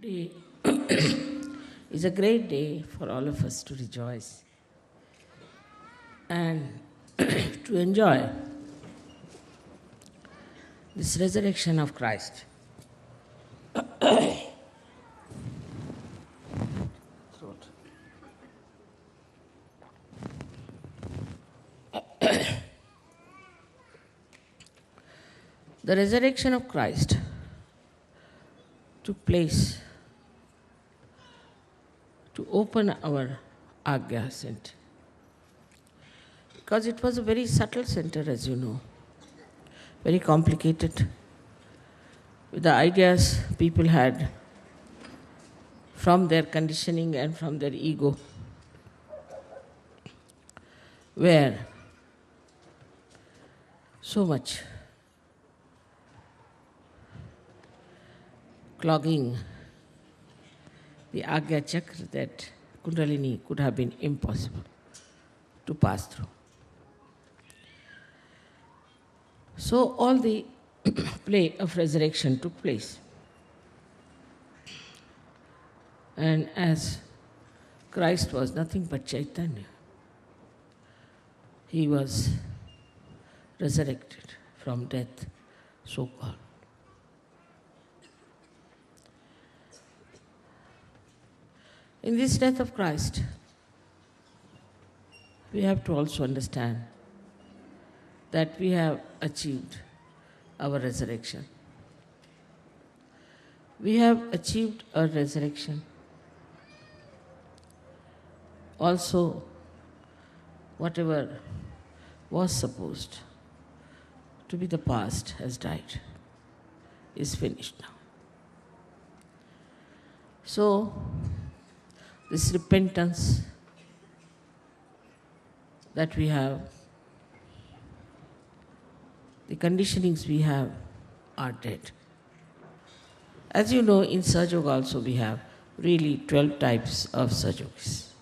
Today is a great day for all of us to rejoice and to enjoy this resurrection of Christ. Throat. The resurrection of Christ took place to open our Agya center. Because it was a very subtle center, as you know, very complicated, with the ideas people had from their conditioning and from their ego, where so much clogging the Agya Chakra that Kundalini could have been impossible to pass through. So all the play of resurrection took place. And as Christ was nothing but Chaitanya, he was resurrected from death, so called. In this death of Christ, we have to also understand that we have achieved our resurrection. We have achieved our resurrection. Also, whatever was supposed to be the past has died, is finished now. So, this repentance that we have, the conditionings we have are dead. As you know, in Sahaja Yoga also we have really 12 types of Sahaja Yogis.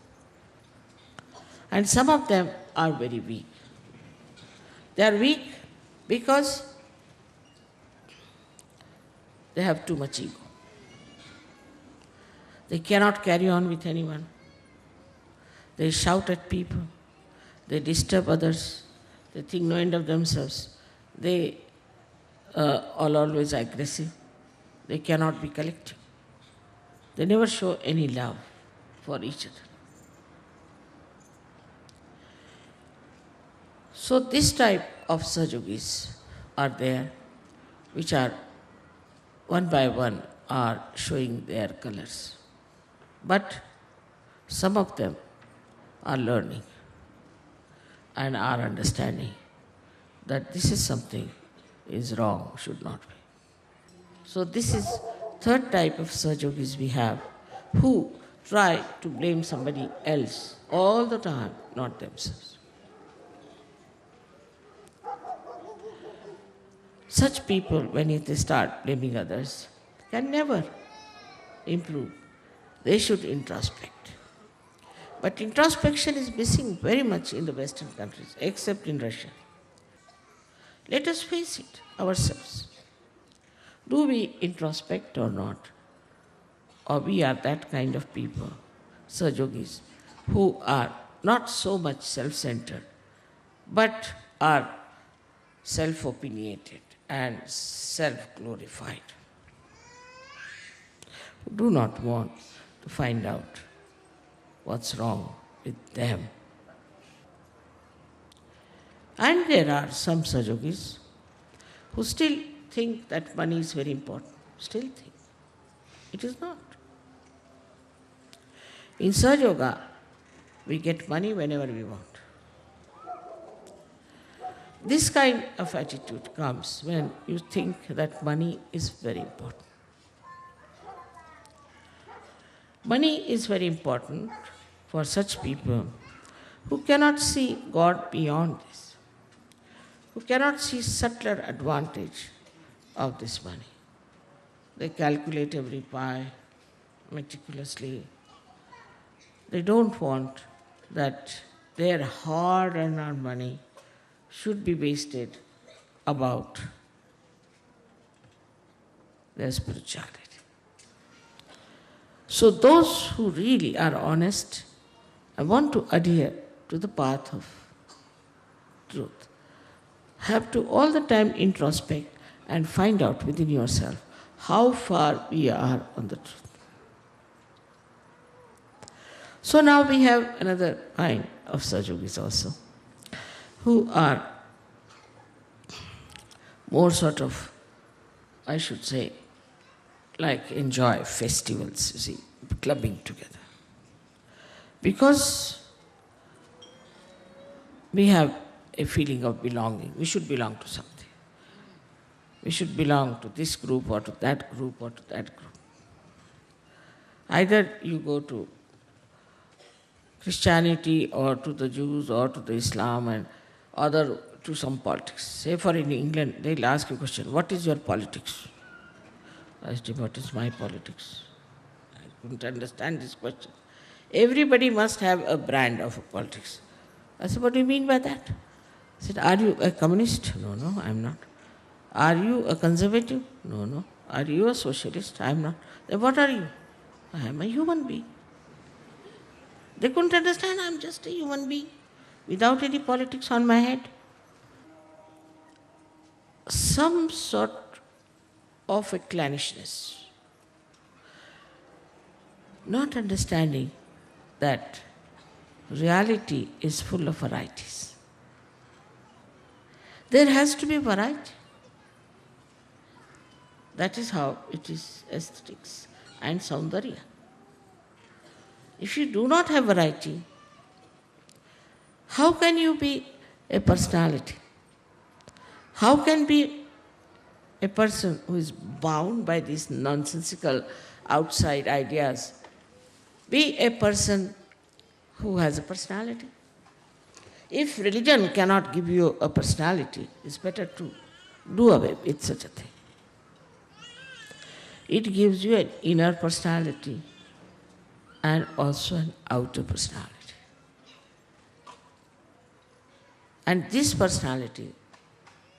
And some of them are very weak. They are weak because they have too much ego. They cannot carry on with anyone. They shout at people. They disturb others. They think no end of themselves. They are always aggressive. They cannot be collective. They never show any love for each other. So this type of Sahaja Yogis are there, which are one by one are showing their colors. But some of them are learning and are understanding that this is something is wrong, should not be. So this is third type of Sahaja Yogis we have, who try to blame somebody else all the time, not themselves. Such people, when they start blaming others, can never improve. They should introspect. But introspection is missing very much in the Western countries, except in Russia. Let us face it ourselves. Do we introspect or not? Or we are that kind of people, Sahaja Yogis, who are not so much self-centered, but are self-opinionated and self-glorified. Do not want to find out what's wrong with them. And there are some Sahaja Yogis who still think that money is very important. Still think. It is not. In Sahaja Yoga, we get money whenever we want. This kind of attitude comes when you think that money is very important. Money is very important for such people who cannot see God beyond this, who cannot see subtler advantage of this money. They calculate every pie meticulously. They don't want that their hard-earned money should be wasted about their spirituality. So those who really are honest and want to adhere to the path of truth have to all the time introspect and find out within yourself how far we are on the truth. So now we have another kind of Sajogis also, who are more sort of, I should say, like enjoy festivals, you see, clubbing together. Because we have a feeling of belonging. We should belong to something. We should belong to this group or to that group or to that group. Either you go to Christianity or to the Jews or to the Islam and other to some politics. Say for in England, they'll ask you a question, what is your politics? I asked him, what is my politics? I couldn't understand this question. Everybody must have a brand of politics. I said, what do you mean by that? I said, are you a communist? No, no, I'm not. Are you a conservative? No, no. Are you a socialist? I'm not. Then what are you? I am a human being. They couldn't understand, I'm just a human being without any politics on my head. Some sort of a clannishness, not understanding that reality is full of varieties. There has to be variety. That is how it is aesthetics and Saundarya. If you do not have variety, how can you be a personality? How can be a person who is bound by these nonsensical outside ideas be a person who has a personality? If religion cannot give you a personality, it's better to do away with such a thing. It gives you an inner personality and also an outer personality. And this personality,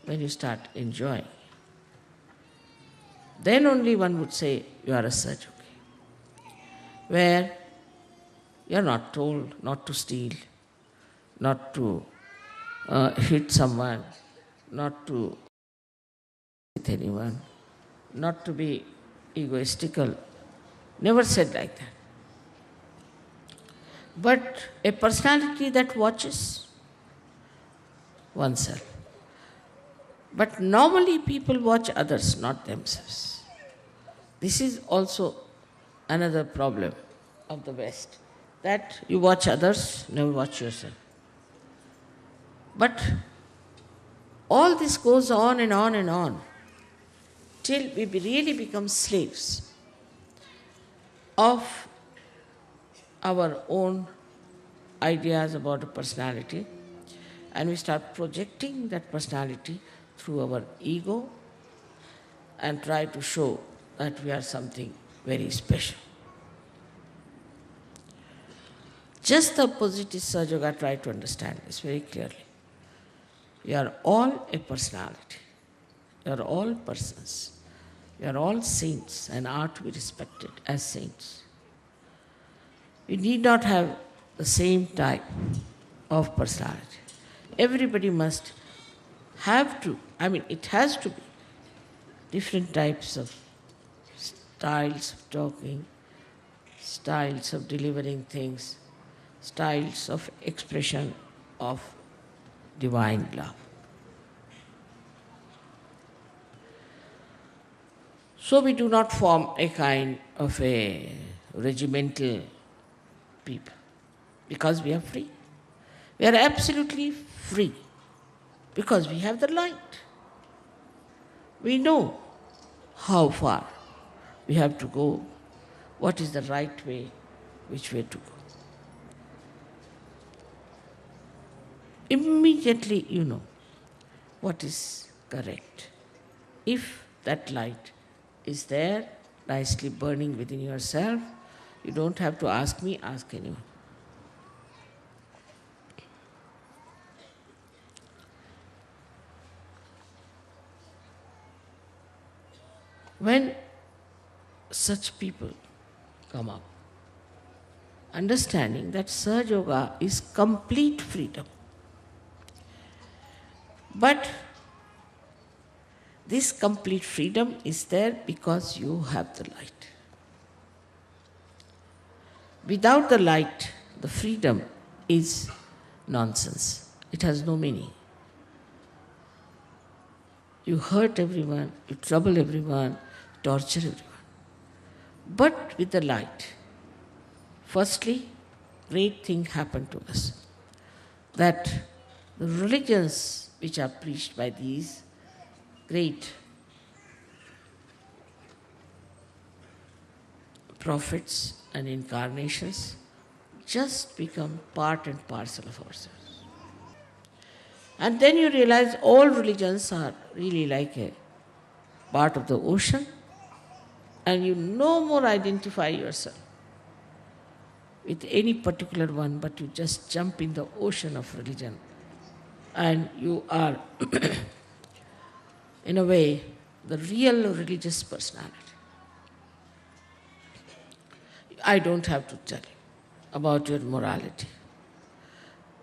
when you start enjoying, then only one would say you are a Sajogi, where you are not told not to steal, not to hit someone, not to with anyone, not to be egoistical. Never said like that. But a personality that watches oneself. But normally people watch others, not themselves. This is also another problem of the West, that you watch others, never watch yourself. But all this goes on and on and on till we really become slaves of our own ideas about a personality, and we start projecting that personality through our ego and try to show that we are something very special. Just the opposite is Sahaja try to understand this very clearly. We are all a personality. We are all persons. We are all saints and are to be respected as saints. We need not have the same type of personality. Everybody must have to, it has to be different types of styles of talking, styles of delivering things, styles of expression of divine love. So we do not form a kind of a regimental people because we are free. We are absolutely free because we have the light. We know how far we have to go, what is the right way, which way to go. Immediately you know what is correct. If that light is there, nicely burning within yourself, you don't have to ask me, ask anyone. When such people come up. Understanding that Sahaja Yoga is complete freedom. But this complete freedom is there because you have the light. Without the light, the freedom is nonsense. It has no meaning. You hurt everyone, you trouble everyone, torture everyone. But with the light, firstly, great thing happened to us. That the religions which are preached by these great prophets and incarnations just become part and parcel of ourselves. And then you realize all religions are really like a part of the ocean, and you no more identify yourself with any particular one, but you just jump in the ocean of religion, and you are, in a way, the real religious personality. I don't have to tell you about your morality.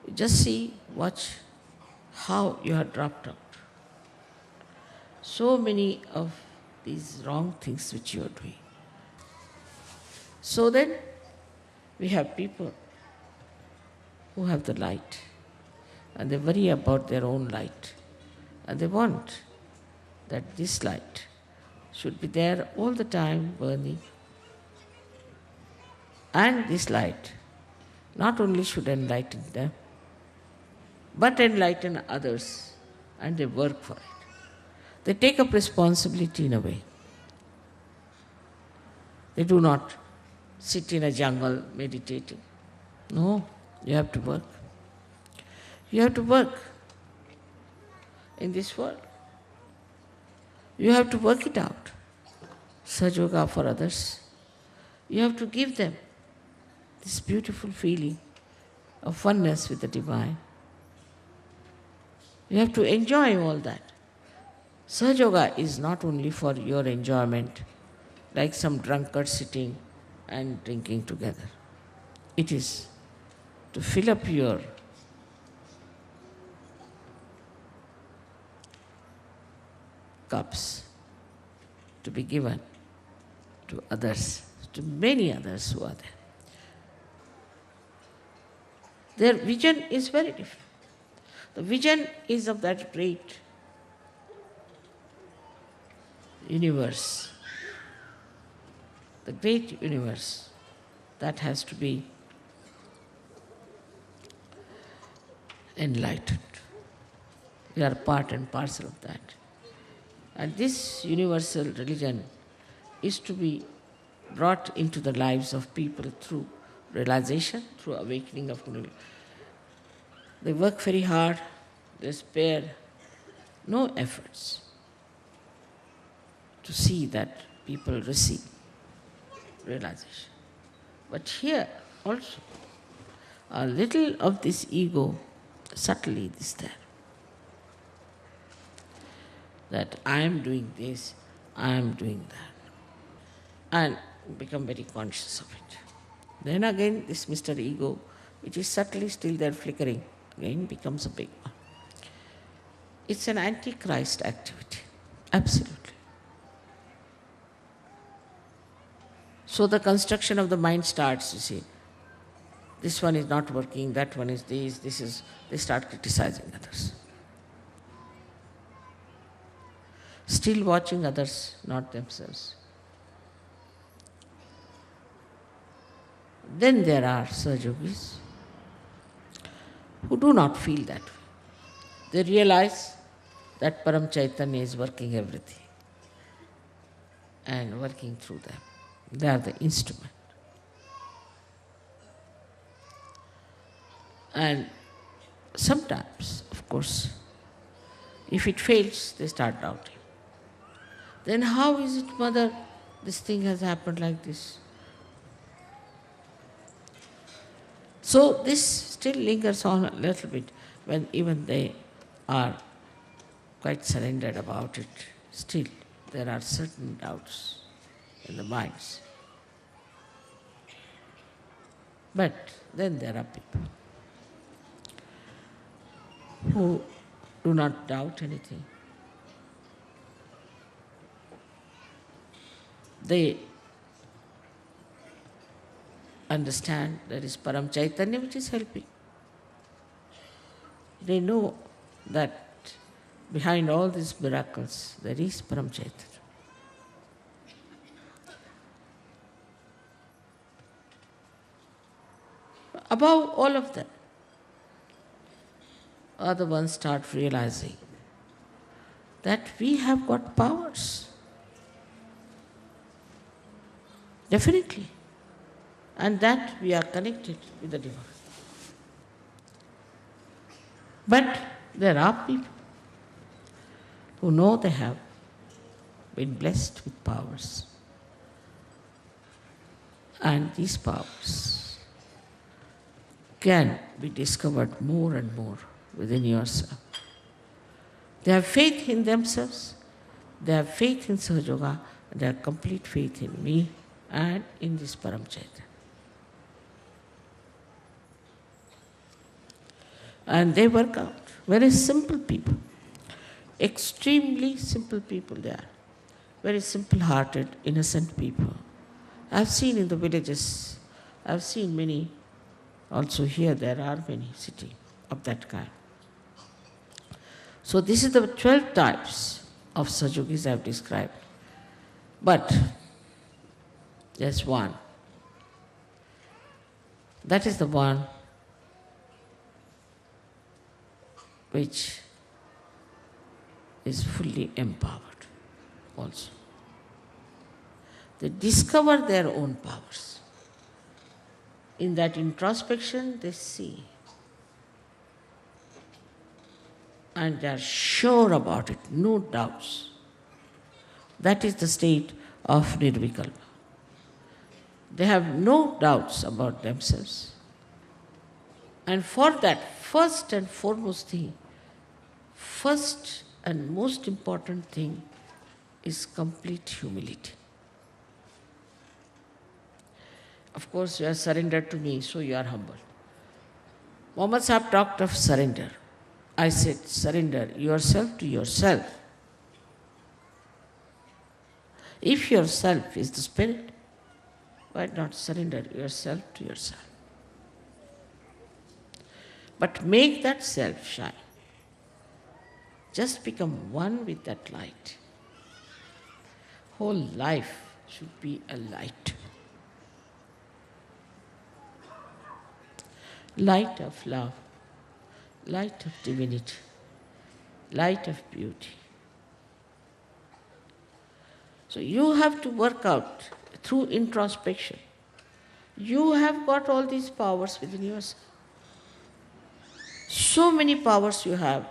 You just see, watch how you have dropped out. So many of these wrong things which you are doing. So then, we have people who have the light, and they worry about their own light, and they want that this light should be there all the time burning. And this light not only should enlighten them, but enlighten others, and they work for it. They take up responsibility in a way. They do not sit in a jungle meditating. No, you have to work. You have to work in this world. You have to work it out. Sahaja Yoga for others. You have to give them this beautiful feeling of oneness with the divine. You have to enjoy all that. Sahaja Yoga is not only for your enjoyment, like some drunkard sitting and drinking together. It is to fill up your cups, to be given to others, to many others who are there. Their vision is very different. The vision is of that great universe, the great universe that has to be enlightened. We are part and parcel of that. And this universal religion is to be brought into the lives of people through realization, through awakening of Kundalini. They work very hard, they spare no efforts to see that people receive realization. But here also, a little of this ego subtly is there. That I am doing this, I am doing that. And become very conscious of it. Then again, this Mr. Ego, which is subtly still there flickering, again becomes a big one. It's an antichrist activity, absolutely. So the construction of the mind starts, you see. This one is not working, that one is this is, they start criticizing others. Still watching others, not themselves. Then there are Sahaja Yogis who do not feel that way. They realize that Param Chaitanya is working everything and working through them. They are the instrument. And sometimes, of course, if it fails, they start doubting. Then how is it, Mother, this thing has happened like this? So this still lingers on a little bit when even they are quite surrendered about it. Still, there are certain doubts in the minds. But then there are people who do not doubt anything. They understand there is Param Chaitanya which is helping. They know that behind all these miracles there is Param Chaitanya. Above all of them, other ones start realizing that we have got powers. Definitely. And that we are connected with the divine. But there are people who know they have been blessed with powers. And these powers can be discovered more and more within yourself. They have faith in themselves, they have faith in Sahaja Yoga, they have complete faith in me and in this Param Chaitanya. And they work out. Very simple people. Extremely simple people they are. Very simple-hearted, innocent people. I've seen in the villages, I've seen many, also here there are many cities of that kind. So this is the 12 types of Sahaja-yogis I have described. But there's one. That is the one which is fully empowered also. They discover their own powers. In that introspection, they see. And they are sure about it, no doubts. That is the state of Nirvikalpa. They have no doubts about themselves. And for that, first and foremost thing, first and most important thing is complete humility. Of course, you are surrendered to me, so you are humble. Muhammad Sahib talked of surrender. I said, surrender yourself to yourself. If yourself is the spirit, why not surrender yourself to yourself? But make that self shine. Just become one with that light. Whole life should be a light. Light of love, light of divinity, light of beauty. So you have to work out through introspection. You have got all these powers within yourself. So many powers you have.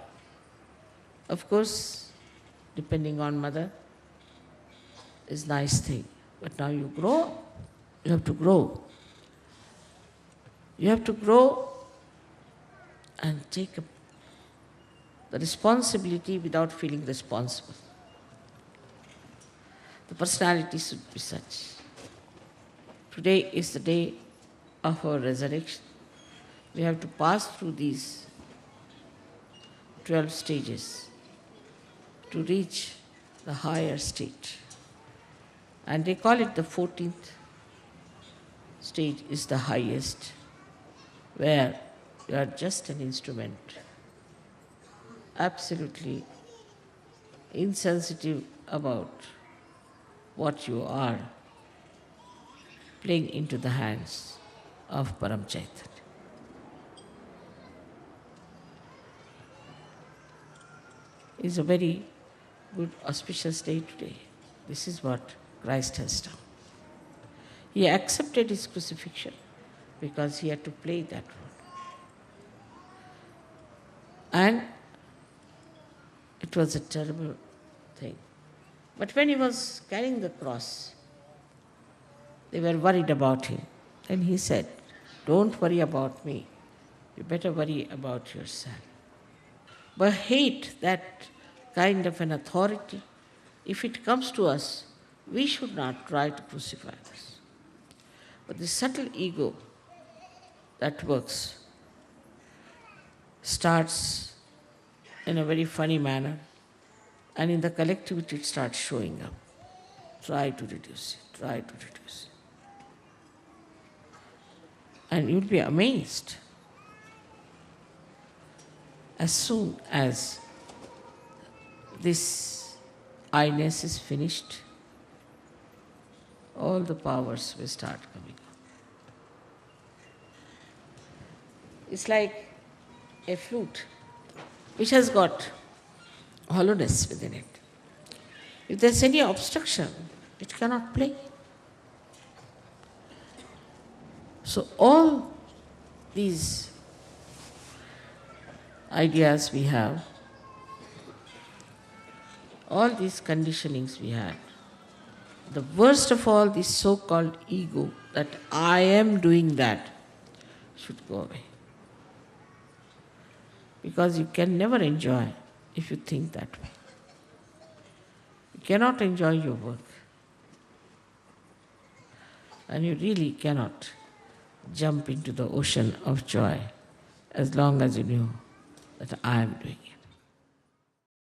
Of course, depending on mother, is nice thing. But now you grow, you have to grow. You have to grow and take up the responsibility without feeling responsible. The personality should be such. Today is the day of our resurrection. We have to pass through these 12 stages to reach the higher state. And they call it the 14th stage is the highest, where you are just an instrument, absolutely insensitive about what you are, playing into the hands of Param Chaitanya. It's a very good auspicious day today. This is what Christ has done. He accepted his crucifixion because he had to play that role. And it was a terrible thing. But when he was carrying the cross, they were worried about him. And he said, don't worry about me. You better worry about yourself. But hate that kind of an authority. If it comes to us, we should not try to crucify us. But the subtle ego that works starts in a very funny manner, and in the collectivity it starts showing up. Try to reduce it, try to reduce it. And you'll be amazed. As soon as this I-ness is finished, all the powers will start coming up. It's like a flute which has got hollowness within it. If there's any obstruction, it cannot play. So all these ideas we have, all these conditionings we had, the worst of all, this so-called ego, that I am doing that, should go away. Because you can never enjoy if you think that way. You cannot enjoy your work. And you really cannot jump into the ocean of joy as long as you know that I am doing it.